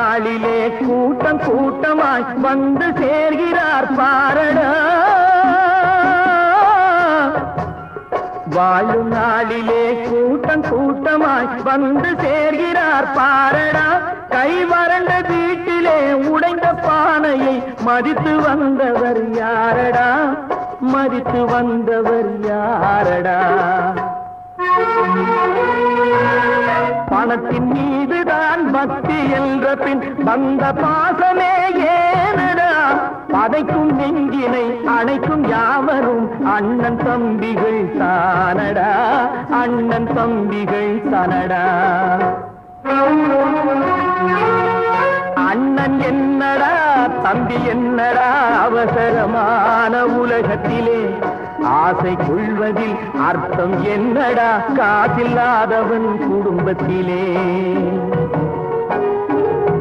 நாளிலே கூட்டம் கூட்டமாய் வந்து சேர்கிறார் பாரடா. வாழும் நாளிலே கூட்டம் கூட்டமாய் வந்து சேர்கிறார் பாரடா. கை வறண்ட வீட்டிலே உடைந்த பானையை மதித்து வந்தவர் யாரடா, மதித்து வந்தவர் யாரடா. பணத்தின் மீதுதான் பக்தி என்ற பின் வந்த பாசமே ஏனடா. பதைக்கும் நெஞ்சினை அணைக்கும் யாவரும் அண்ணன் தம்பிகள் தானடா, அண்ணன் தம்பிகள் தானடா. அண்ணன் என்னடா தம்பி என்னடா அவசரமான உலகத்திலே ஆசை கொள்வதில் அர்த்தம் என்னடா காசில்லாதவன் குடும்பத்திலே.